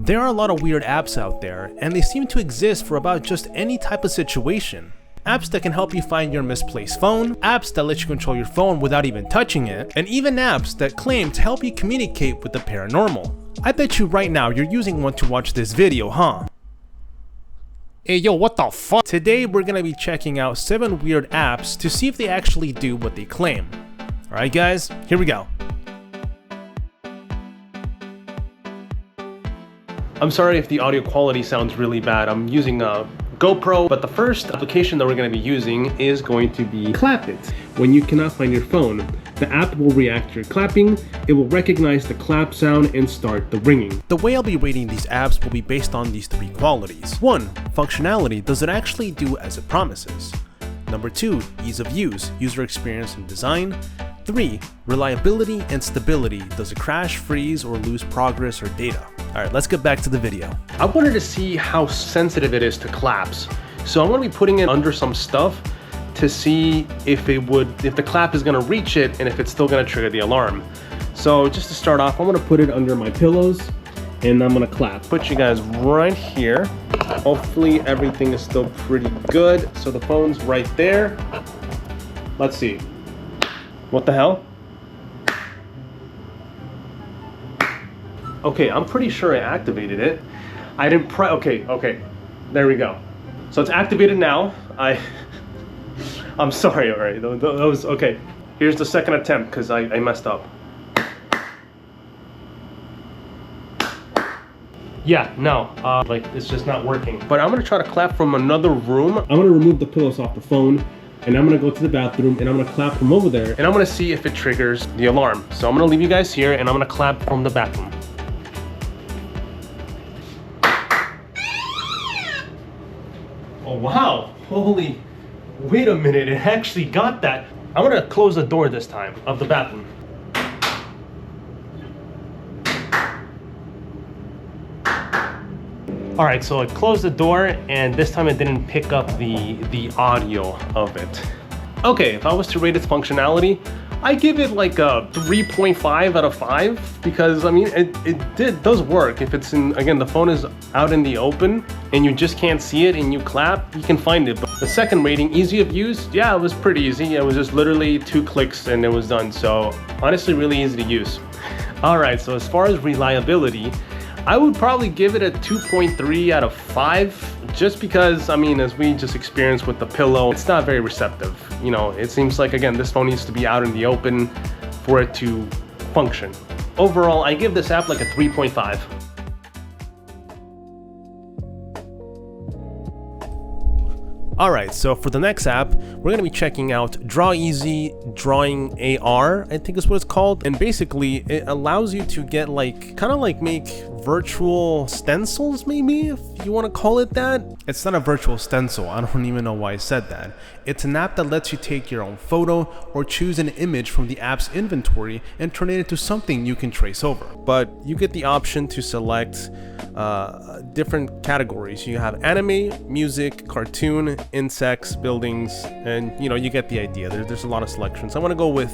There are a lot of weird apps out there, and they seem to exist for about just any type of situation. Apps that can help you find your misplaced phone, apps that let you control your phone without even touching it, and even apps that claim to help you communicate with the paranormal. I bet you right now you're using one to watch this video, huh? Hey yo, what the fuck? Today we're gonna be checking out 7 weird apps to see if they actually do what they claim. Alright guys, here we go. I'm sorry if the audio quality sounds really bad. I'm using a GoPro, but the first application that we're going to be using is going to be Clap It. When you cannot find your phone, the app will react to your clapping, it will recognize the clap sound and start the ringing. The way I'll be rating these apps will be based on these 3 qualities. 1. Functionality. Does it actually do as it promises? Number 2. Ease of use, user experience and design. 3. Reliability and stability. Does it crash, freeze, or lose progress or data? Alright, let's get back to the video. I wanted to see how sensitive it is to claps. So I'm going to be putting it under some stuff to see if the clap is going to reach it and if it's still going to trigger the alarm. So just to start off, I'm going to put it under my pillows and I'm going to clap. Put you guys right here. Hopefully everything is still pretty good. So the phone's right there. Let's see. What the hell? Okay, I'm pretty sure I activated it. I didn't okay, there we go. So it's activated now. I'm sorry, all right, that was, okay. Here's the second attempt, because I messed up. Yeah, no, like, it's just not working. But I'm gonna try to clap from another room. I'm gonna remove the pillows off the phone, and I'm gonna go to the bathroom, and I'm gonna clap from over there, and I'm gonna see if it triggers the alarm. So I'm gonna leave you guys here, and I'm gonna clap from the bathroom. Oh wow, holy, wait a minute, it actually got that. I'm gonna close the door this time of the bathroom. All right, so I closed the door and this time it didn't pick up the audio of it. Okay, if I was to rate its functionality, I give it like a 3.5 out of 5 because I mean it does work. If it's in, again, the phone is out in the open and you just can't see it and you clap, you can find it. But the second rating, easy of use, yeah, it was pretty easy. It was just literally 2 clicks and it was done. So honestly, really easy to use. All right, so as far as reliability, I would probably give it a 2.3 out of 5 just because, I mean, as we just experienced with the pillow, it's not very receptive. You know, it seems like, again, this phone needs to be out in the open for it to function. Overall, I give this app like a 3.5. Alright, so for the next app, we're going to be checking out Draw Easy Drawing AR, I think is what it's called. And basically, it allows you to get like, kind of like make virtual stencils maybe, if you want to call it that. It's not a virtual stencil, I don't even know why I said that. It's an app that lets you take your own photo or choose an image from the app's inventory and turn it into something you can trace over. But you get the option to select different categories. You have anime, music, cartoon, insects, buildings, and you know, you get the idea. There's a lot of selections. I want to go with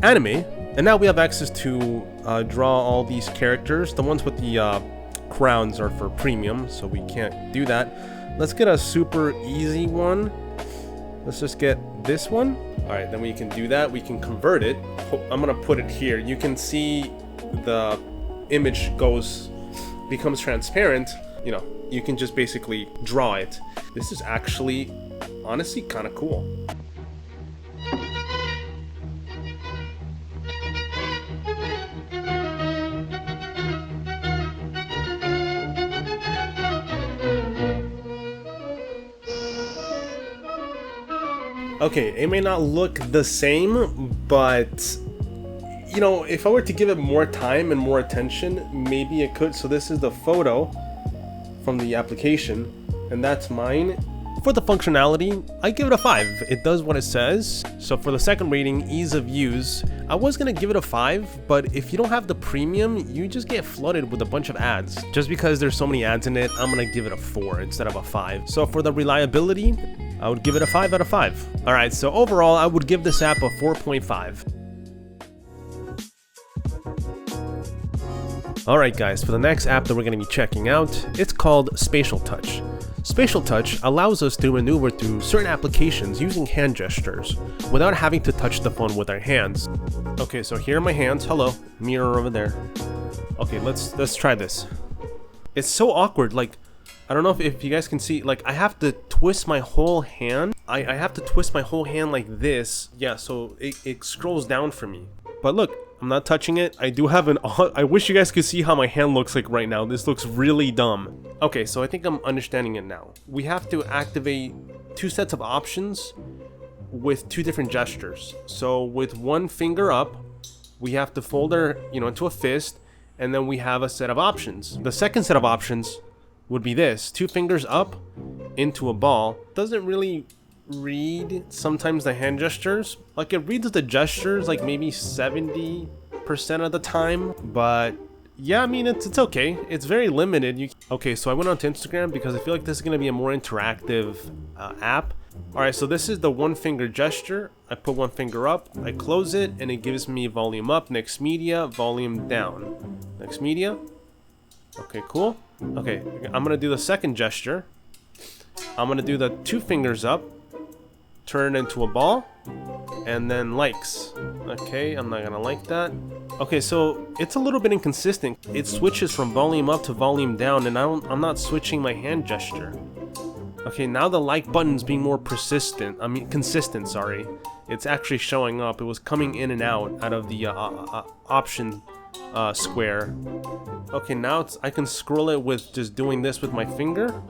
anime, and now we have access to draw all these characters. The ones with the crowns are for premium, so we can't do that. Let's get a super easy one. Let's just get this one. All right, then we can do that. We can convert it. I'm gonna put it here. You can see the image becomes transparent. You know, you can just basically draw it. This is actually, honestly, kind of cool. Okay, it may not look the same, but you know, if I were to give it more time and more attention, maybe it could. So this is the photo from the application, and that's mine. For the functionality, I give it a 5. It does what it says. So for the second rating, ease of use, I was gonna give it a 5, but if you don't have the premium, you just get flooded with a bunch of ads. Just because there's so many ads in it, I'm gonna give it a 4 instead of a 5. So for the reliability, I would give it a 5 out of 5. All right, so overall, I would give this app a 4.5. Alright guys, for the next app that we're going to be checking out, it's called Spatial Touch. Spatial Touch allows us to maneuver through certain applications using hand gestures, without having to touch the phone with our hands. Okay, so here are my hands. Hello, mirror over there. Okay, let's try this. It's so awkward, like, I don't know if you guys can see, like, I have to twist my whole hand. I have to twist my whole hand like this. Yeah, so it scrolls down for me. But look, I'm not touching it. I do have an... I wish you guys could see how my hand looks like right now. This looks really dumb. Okay, so I think I'm understanding it now. We have to activate 2 sets of options with 2 different gestures. So with 1 finger up, we have to fold our, into a fist, and then we have a set of options. The second set of options would be this: 2 fingers up into a ball. Doesn't really read sometimes the hand gestures. Like, it reads the gestures like maybe 70% of the time, but yeah, I mean, it's okay. It's very limited. Okay, so I went onto Instagram because I feel like this is going to be a more interactive app. Alright, so this is the 1 finger gesture. I put 1 finger up, I close it, and it gives me volume up, next media, volume down. Next media. Okay, cool. Okay, I'm gonna do the second gesture. I'm gonna do the 2 fingers up, turn into a ball, and then likes. Okay, I'm not gonna like that. Okay, so it's a little bit inconsistent. It switches from volume up to volume down, and I'm not switching my hand gesture. Okay, now the like button's being more consistent, sorry. It's actually showing up. It was coming in and out of the option square. Okay, now I can scroll it with just doing this with my finger.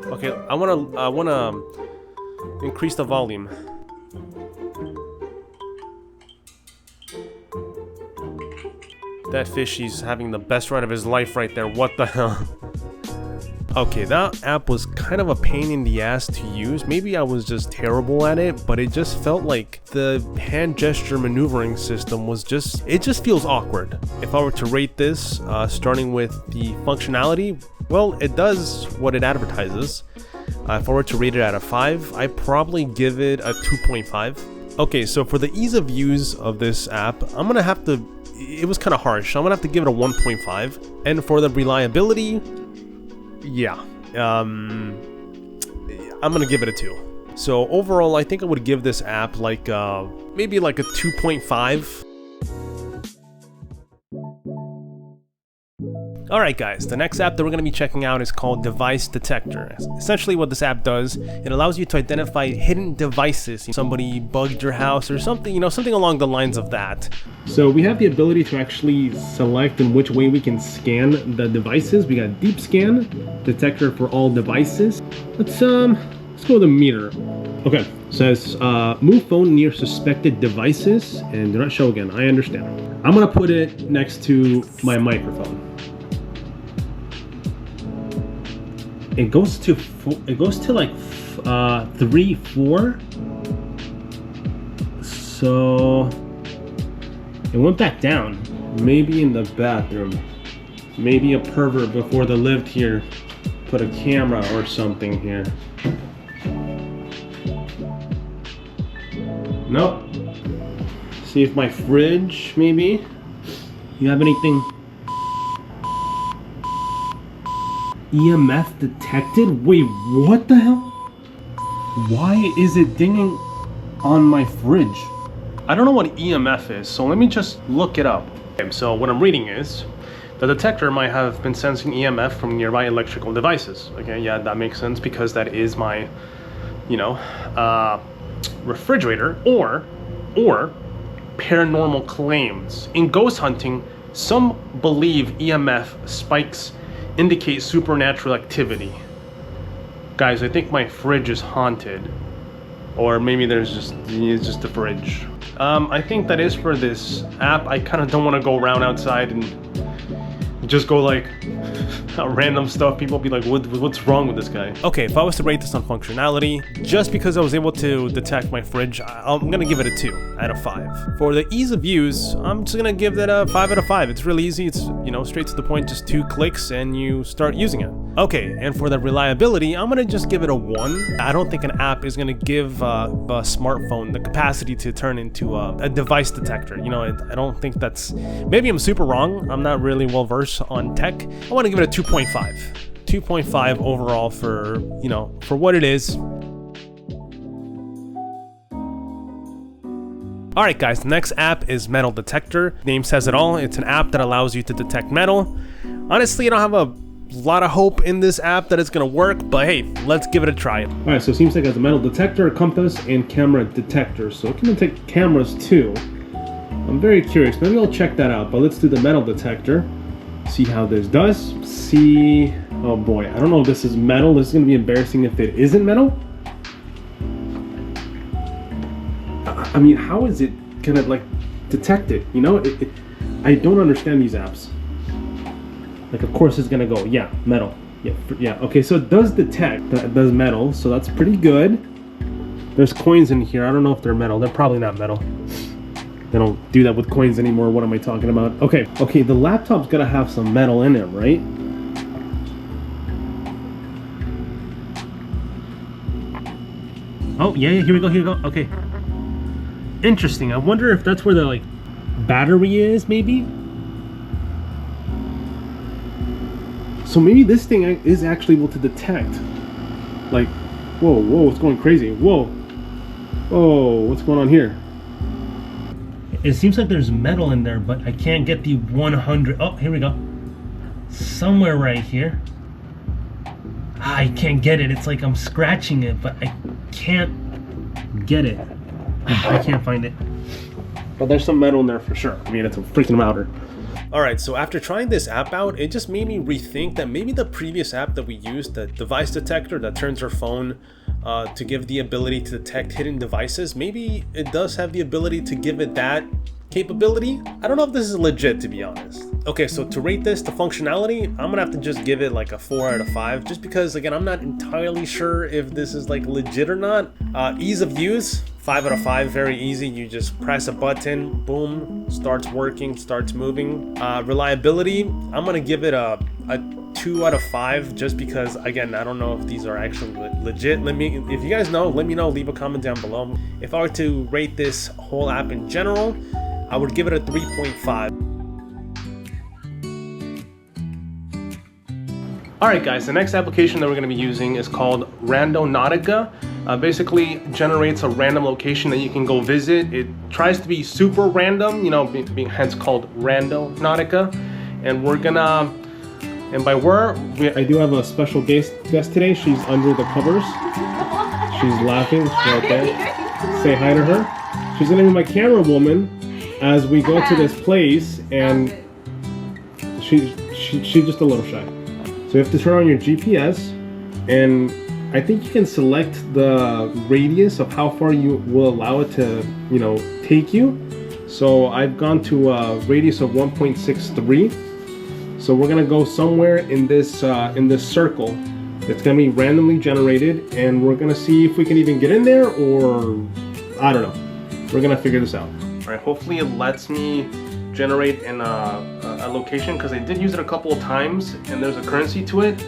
Okay, I wanna increase the volume. That fishy's having the best ride of his life right there. What the hell? Okay, that app was kind of a pain in the ass to use. Maybe I was just terrible at it, but it just felt like the hand gesture maneuvering system was it just feels awkward. If I were to rate this, starting with the functionality, well, it does what it advertises. If I were to rate it out of 5, I'd probably give it a 2.5. Okay, so for the ease of use of this app, I'm gonna have to... It was kind of harsh. I'm gonna have to give it a 1.5. And for the reliability... Yeah, I'm gonna give it a 2. So overall, I think I would give this app like maybe like a 2.5. Alright guys, the next app that we're going to be checking out is called Device Detector. Essentially what this app does, it allows you to identify hidden devices. Somebody bugged your house or something, something along the lines of that. So we have the ability to actually select in which way we can scan the devices. We got deep scan, detector for all devices. Let's go with a meter. Okay, it says move phone near suspected devices and do not show again. I understand. I'm gonna put it next to my microphone. It goes to like 3, 4. So it went back down. Maybe in the bathroom. Maybe a pervert before they lived here put a camera or something here. Nope. See if my fridge, maybe. You have anything? EMF detected? Wait, what the hell? Why is it dinging on my fridge? I don't know what EMF is, so let me just look it up. Okay, so what I'm reading is, the detector might have been sensing EMF from nearby electrical devices. Okay, yeah, that makes sense because that is my, refrigerator, or paranormal claims. In ghost hunting, some believe EMF spikes indicate supernatural activity. Guys, I think my fridge is haunted. Or maybe it's just the fridge. I think that is for this app. I kind of don't want to go around outside and just go like random stuff. People be like, what's wrong with this guy? Okay, if I was to rate this on functionality, just because I was able to detect my fridge, I'm gonna give it a 2 out of 5. For the ease of use, I'm just gonna give that a 5 out of 5. It's really easy. It's, you know, straight to the point, just 2 clicks and you start using it. Okay, and for the reliability, I'm gonna just give it a 1. I don't think an app is gonna give a smartphone the capacity to turn into a device detector. You know, I don't think that's, maybe I'm super wrong. I'm not really well versed on tech. I wanna give it a 2.5. 2.5 overall for, you know, for what it is. Alright guys, the next app is Metal Detector. Name says it all. It's an app that allows you to detect metal. Honestly, I don't have a lot of hope in this app that it's gonna work, but hey, let's give it a try. Alright, so it seems like it has a metal detector, compass, and camera detector. So it can detect cameras too. I'm very curious. Maybe I'll check that out, but let's do the metal detector. See how this does. See, oh boy, I don't know if this is metal. This is gonna be embarrassing if it isn't metal. I mean, how is it gonna like detect it? You know, I don't understand these apps. Like, of course it's gonna go, yeah, metal. Yeah, okay, so it does detect, that does metal, so that's pretty good. There's coins in here. I don't know if they're metal. They're probably not metal. They don't do that with coins anymore. What am I talking about? Okay, the laptop's gotta have some metal in it, right? Oh, yeah, here we go, okay. Interesting, I wonder if that's where the, like, battery is, maybe? So maybe this thing is actually able to detect. Like, whoa, it's going crazy. Whoa, what's going on here? It seems like there's metal in there, but I can't get the 100. Oh, here we go. Somewhere right here. I can't get it. It's like I'm scratching it, but I can't get it. I can't find it. But there's some metal in there for sure. I mean, it's a freaking router. Alright, so after trying this app out, it just made me rethink that maybe the previous app that we used, the device detector that turns our phone to give the ability to detect hidden devices, maybe it does have the ability to give it that capability. I don't know if this is legit, to be honest. Okay, so to rate this, the functionality, I'm gonna have to just give it like a 4 out of 5, just because, again, I'm not entirely sure if this is like legit or not. Ease of use, 5 out of 5, very easy. You just press a button, boom, starts working, starts moving. Reliability, I'm gonna give it a 2 out of 5, just because, again, I don't know if these are actually legit. If you guys know, let me know, leave a comment down below. If I were to rate this whole app in general, I would give it a 3.5. Alright guys, the next application that we're going to be using is called Randonautica. Basically generates a random location that you can go visit. It tries to be super random, you know, being hence called Randonautica. And we're gonna, and by I do have a special guest today. She's under the covers. She's laughing. She's right there. Say hi to her. She's gonna be my camera woman as we go to this place, and she's just a little shy. So you have to turn on your GPS, and I think you can select the radius of how far you will allow it to, you know, take you. So I've gone to a radius of 1.63. So we're gonna go somewhere in this circle. It's gonna be randomly generated, and we're gonna see if we can even get in there, or I don't know. We're gonna figure this out. All right, hopefully it lets me generate in a location, because I did use it a couple of times and there's a currency to it,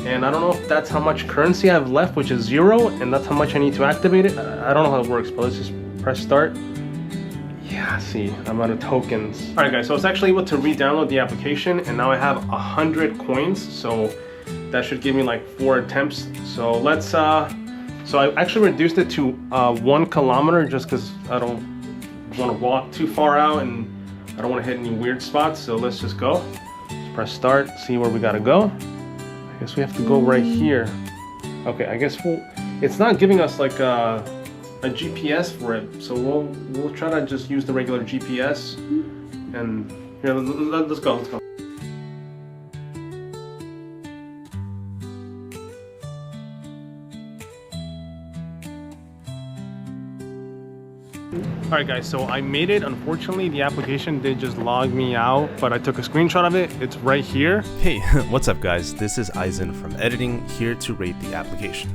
and I don't know if that's how much currency I have left, which is 0, and that's how much I need to activate it. I don't know how it works, but let's just press start. Yeah, see, I'm out of tokens. All right guys, so I was actually able to re-download the application, and now I have 100 coins, so that should give me like 4 attempts. So let's so I actually reduced it to 1 kilometer, just because I don't want to walk too far out and I don't want to hit any weird spots. So let's just go. Let's press start, see where we gotta go. I guess we have to go right here. Okay, I guess it's not giving us like a GPS for it, so we'll try to just use the regular GPS. And here, let's go. Alright guys, so I made it. Unfortunately, the application did just log me out, but I took a screenshot of it. It's right here. Hey, what's up guys? This is Eisen from editing, here to rate the application.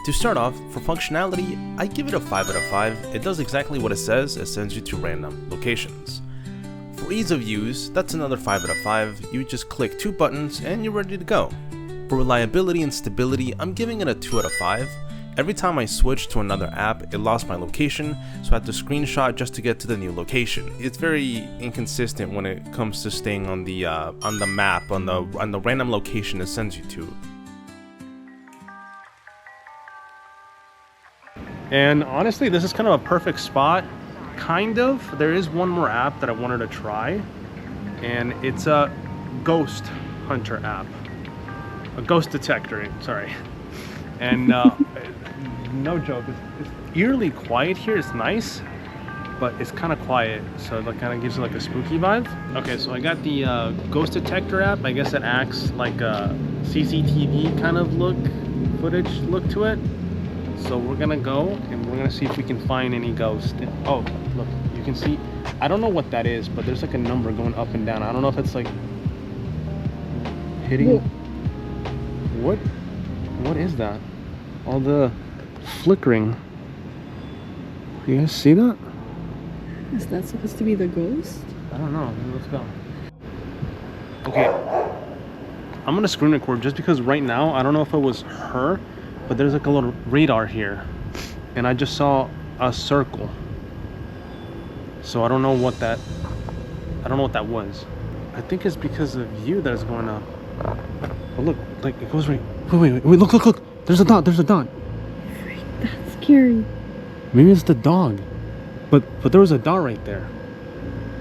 To start off, for functionality, I give it a 5 out of 5. It does exactly what it says. It sends you to random locations. For ease of use, that's another 5 out of 5. You just click 2 buttons and you're ready to go. For reliability and stability, I'm giving it a 2 out of 5. Every time I switched to another app, it lost my location, so I had to screenshot just to get to the new location. It's very inconsistent when it comes to staying on the map, on the random location it sends you to. And honestly, this is kind of a perfect spot. Kind of. There is one more app that I wanted to try, and it's a ghost hunter app, a ghost detector. Sorry, and. No joke, it's eerily quiet here. It's nice, but it's kind of quiet, so it kind of gives you like a spooky vibe. Okay, so I got the ghost detector app. I guess it acts like a CCTV kind of footage look to it. So we're gonna go and we're gonna see if we can find any ghosts. Oh, look, you can see, I don't know what that is, but there's like a number going up and down. I don't know if it's like hitting. What is that? All the flickering. You guys see that? Is that supposed to be the ghost? I don't know. Let's go. Okay. I'm gonna screen record just because right now I don't know if it was her, but there's like a little radar here, and I just saw a circle. So I don't know what that. I don't know what that was. I think it's because of you that is going up. Oh look, like it goes right. Wait! Look! There's a dot. That's scary. Maybe it's the dog, but there was a dot right there,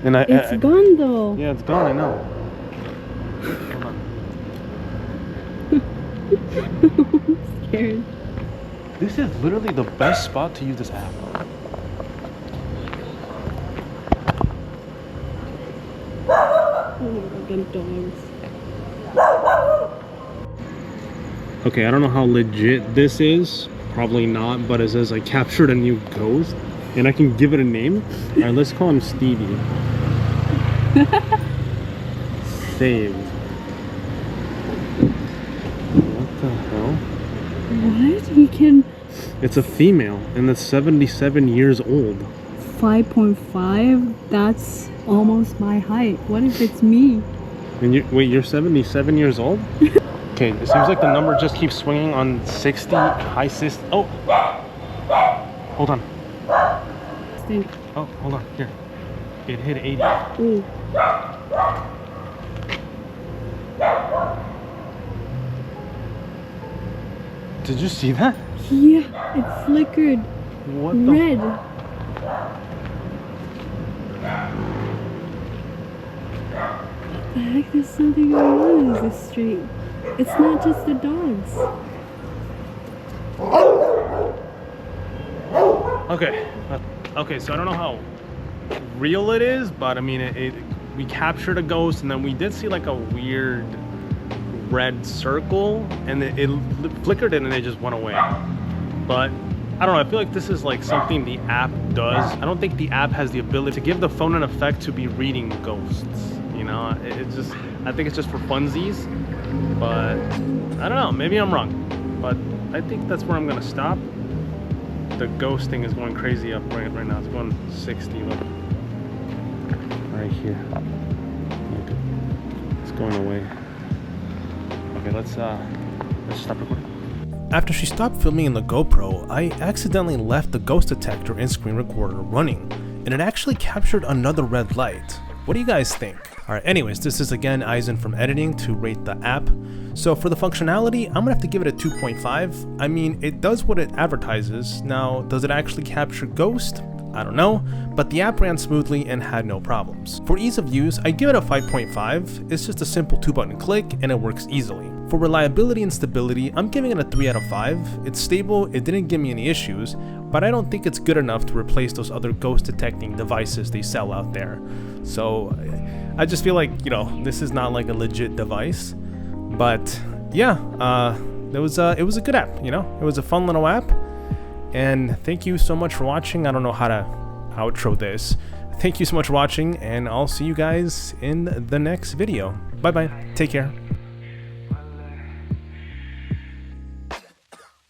and it's gone though. Yeah, it's gone. I know. Hold on. I'm scared. This is literally the best spot to use this app. Oh my god, them dogs. Okay, I don't know how legit this is. Probably not, but it says I captured a new ghost, and I can give it a name. All right, let's call him Stevie. Saved. What the hell? What? He can... It's a female, and it's 77 years old. 5.5? That's almost my height. What if it's me? And you're 77 years old? Okay, it seems like the number just keeps swinging on 60, high 60. Oh! Hold on. Stay. Oh, hold on. Here. It hit 80. Ooh. Did you see that? Yeah, it flickered. What red. What the heck? There's something going on in this street. It's not just the dogs. Okay, so I don't know how real it is, but I mean, we captured a ghost, and then we did see like a weird red circle, and it flickered and then it just went away. But I don't know, I feel like this is like something the app does. I don't think the app has the ability to give the phone an effect to be reading ghosts. You know, it's just, I think it's just for funsies. But I don't know, maybe I'm wrong, but I think that's where I'm gonna stop. The ghost thing is going crazy up right now. It's going 60. Look, right here. Look, it's going away. Okay, let's stop recording. After she stopped filming in the GoPro, I accidentally left the ghost detector and screen recorder running, and it actually captured another red light. What do you guys think? Alright, anyways, this is again Eisen from editing to rate the app. So for the functionality, I'm gonna have to give it a 2.5. I mean, it does what it advertises. Now, does it actually capture ghost? I don't know, but the app ran smoothly and had no problems. For ease of use, I give it a 5.5. It's just a simple 2-button click and it works easily. For reliability and stability, I'm giving it a 3 out of 5. It's stable, it didn't give me any issues, but I don't think it's good enough to replace those other ghost detecting devices they sell out there. So I just feel like, you know, this is not like a legit device. But yeah, it was a good app, you know? It was a fun little app. And thank you so much for watching. I don't know how outro this. Thank you so much for watching, and I'll see you guys in the next video. Bye bye. Take care.